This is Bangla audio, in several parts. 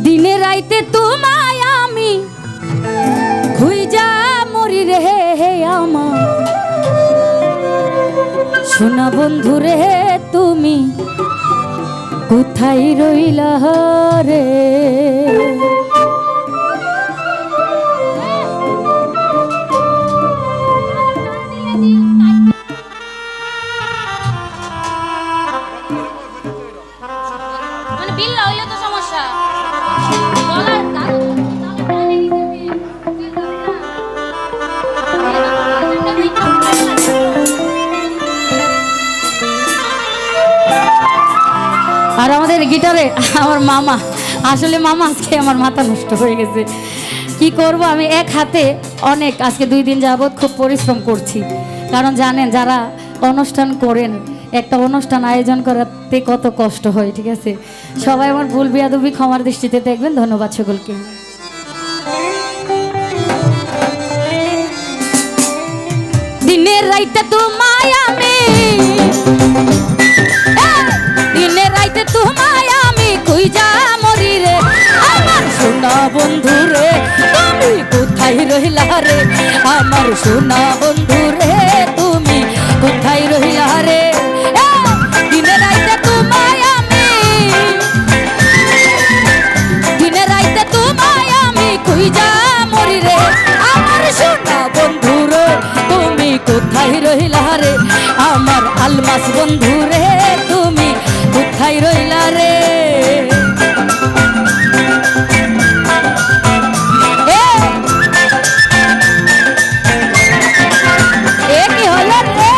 দিনে রাইতে তোমায় আমি খুঁজা মরি রে হে আমার সোনা বন্ধু রে তুমি কোথায় রইলা রে। আর আমাদের গিটারে আমার মামা, আসলে মামা আজকে আমার মাথা নষ্ট হয়ে গেছে। কি করব আমি এক হাতে অনেক আজকে 2 দিন যাবৎ খুব পরিশ্রম করছি, কারণ জানেন যারা অনুষ্ঠান করেন একটা অনুষ্ঠান আয়োজন করাতে কত কষ্ট হয়। ঠিক আছে, সবাই আমার ভুল বিয়াদবি ক্ষমার দৃষ্টিতে দেখবেন। ধন্যবাদ সকলকে। দিনের রাইতে তোমায় আমি দিনের রাইতে তোমায় আমি খুঁজা মরি রে আমার সোনা বন্ধু রে তুমি কোথায় রহিলা রে আমার সোনা বন্ধু রে তুমি কোথায় রহিলা রে। দিনের রাইতে তোমায় আমি দিনের রাইতে তোমায় আমি খুঁজা মরি রে আমার সোনা বন্ধু রে তুমি কোথায় রহিলা রে আমার আলমাস বন্ধু রে তুমি কোথায় রইলা রে। কি হলো রে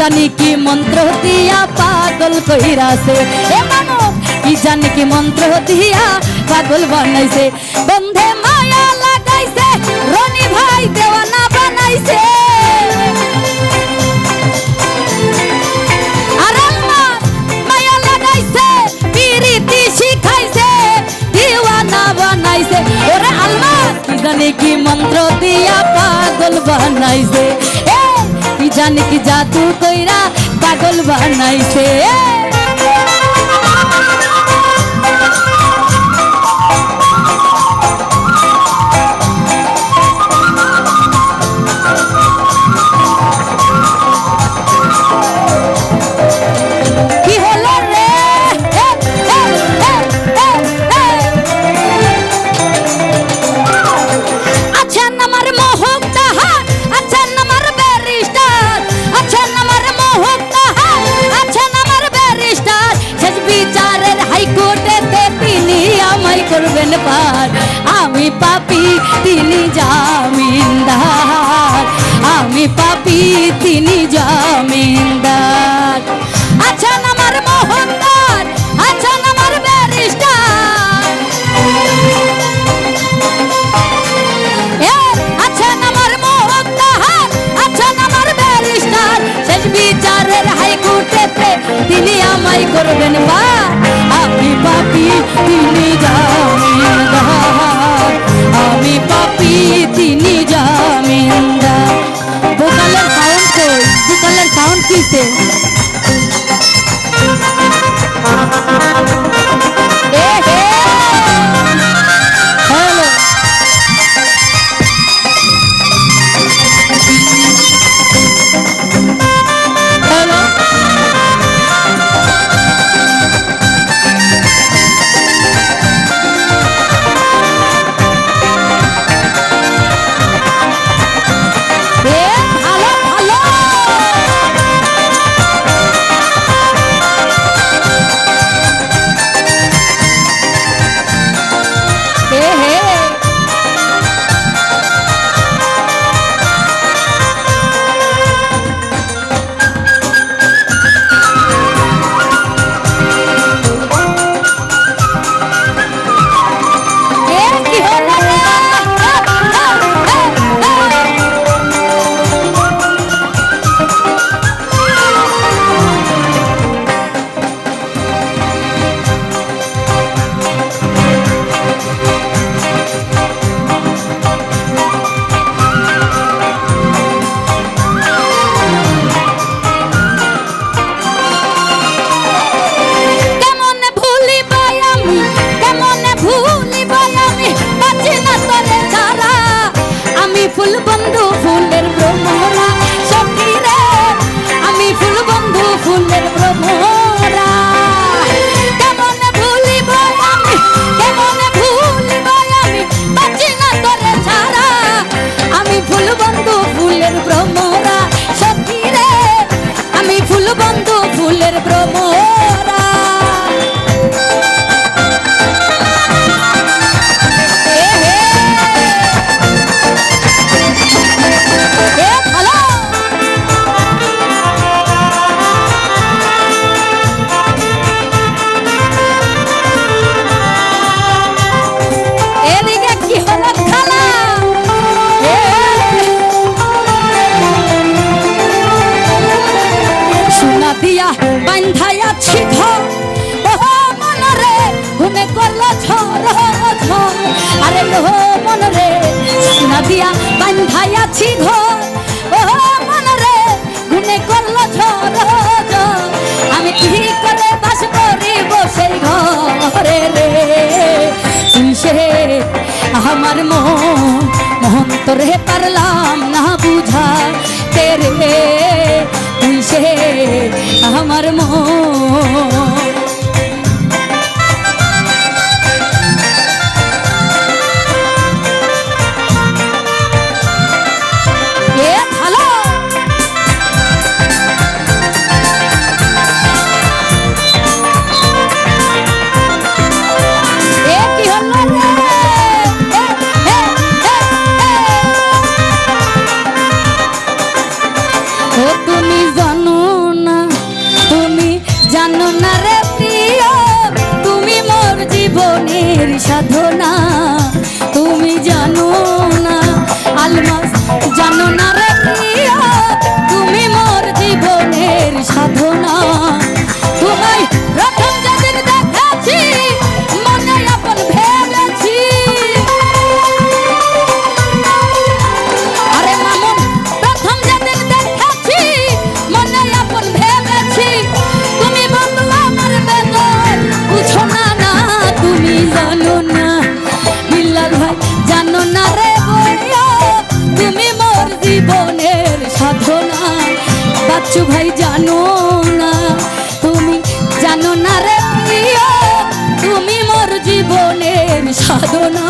জানি কি মন্ত্র দিয়া পাগল কইরাছে এ মানব কি জানি কি মন্ত্র দিয়া পাগল বানাইছে বন্ধে মায়া লাগাইছে রনি ভাই দেওয়ানা বানাইছে আর আল্লাহ মায়া লাগাইছে পিরিতি শিখাইছে দিওয়ানা বানাইছে ওরে আল্লাহ কি জানি কি মন্ত্র দিয়া পাগল বানাইছে কি জানি কি জাদু কইরা পাগল বানাইছে। কি হলো রে আচ্ছা আমার মোহক তাহা আচ্ছা আমার ব্যারিস্টার আচ্ছা আমার মোহক তাহা আচ্ছা আমার ব্যারিস্টার শেষ বিচারের হাইকোর্টেতে তিনি আমায় করবেন পার আমি পাপী তিনি জামিনদার আমি পাপী তিনি জামিনদার আচ্ছা আমার মোহনদার আচ্ছা আমার ব্যারিস্টার আচ্ছা আমার মোহনদার আচ্ছা আমার ব্যারিস্টার শেষ বিচারের হাইকোর্টেতে তিনি আমায় করবেন পার আমি পাপী তিনি জামিনদার আমি পাপী তিনি জামিনদার। ভোকালের সাউন্ড কই ভোকালের সাউন্ড কিসে হ্যালো হ্যালো ফুল বন্ধু ফুলের ভ্রমরা সখী রে, আমি ফুল বন্ধু ফুলের ভ্রমরা। কেমনে ভুলিব আমি, কেমনে ভুলিব আমি, বাঁচি না তোরে ছাড়া। আমি ফুল বন্ধু ফুলের ভ্রমরা সখী রে, আমি ফুল বন্ধু ফুলের ভ্রমরা। বান্ধাইয়াছি ঘর ও মনরে ঘুমে করল ঝড় ঝড়। আরে ও মনরে সোনা দিয়া বান্ধাইয়াছি ঘর ও মনরে ঘুমে করল ঝড় ঝড়। আমি কি করে বাস করিব সেই ঘরে রে, তুই সে আমার মন তোরে পারলাম না বুঝা তেরে, তুই সে আমার মন। সাধনা তুমি জানো না আলমাস, জানো না রে প্রিয়া, তুমি মোর জীবনের সাধনা। তোমায় প্রথম যেদিন দেখেছি মনে আপন ভেবেছি, আরে মামুন প্রথম যেদিন দেখেছি মনে আপন ভেবেছি। তুমি বন্ধু আমার বেদন বুঝো না, না তুমি জানো না বিল্লাল ভাই, জানো না রে বইয়া, তুমি মোর জীবনের সাধনা। বাচ্চু ভাই জানো না, তুমি জানো না রে প্রিয়া, তুমি মোর জীবনের সাধনা।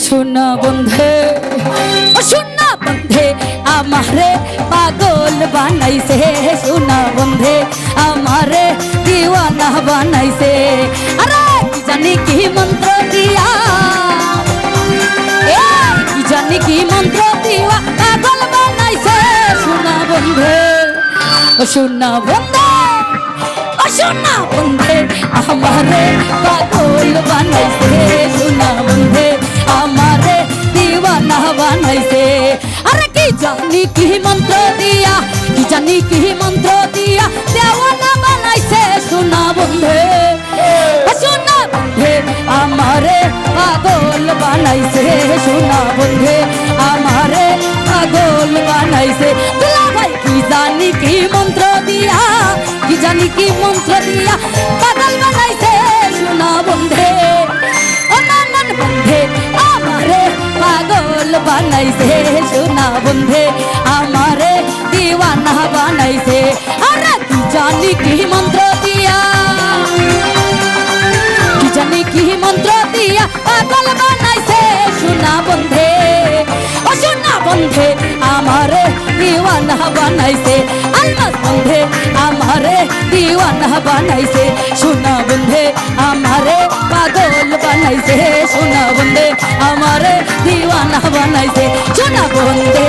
সোনা বন্ধে ও সোনা বন্ধে আমারে পাগল বানাইছে, সোনা বন্ধে আমারে দিওয়ানা বানাইছে। আরে কি জানি কি মন্ত্র দিয়া, কি জানি কি মন্ত্র দিয়া পাগল বানাইছে, সোনা বন্ধে ও সোনা বন্ধে ও সোনা বন্ধে আমারে পাগল বানাইছে, সোনা বন্ধে আমারে দিওয়ানা বানাইছে। আরে কি জানি কি মন্ত্র দিয়া, কি জানি কি মন্ত্র দিয়া দেওয়ানা বানাইছে, সোনা বন্ধে সোনা বন্ধে আমারে পাগল বানাইছে, সোনা বন্ধে আমারে পাগল বানাইছে। দুলা ভাই কি জানি কি মন্ত্র দিয়া, কি জানি জানি কি মন্ত্র দিয়া পাগল বানাইছে সোনা বন্ধে ও নানান বন্ধে আমারে পাগল বানাইছে সোনা বন্ধে আমারে দিওয়ানা বানাইছে আরে কি জানি কি মন্ত্র দিয়া কি জানি কি মন্ত্র দিয়া পাগল বানাইছে সোনা বন্ধে ও সোনা বন্ধে আমারে দিওয়ানা বানাইছে আলমাস বন্ধে আমারে দিওয়ানা বানাইছে সোনা বন্ধে আমারে পাগল বানাইছে সোনা বন্ধে আমারে দিওয়ানা বানাইছে সোনা বন্ধে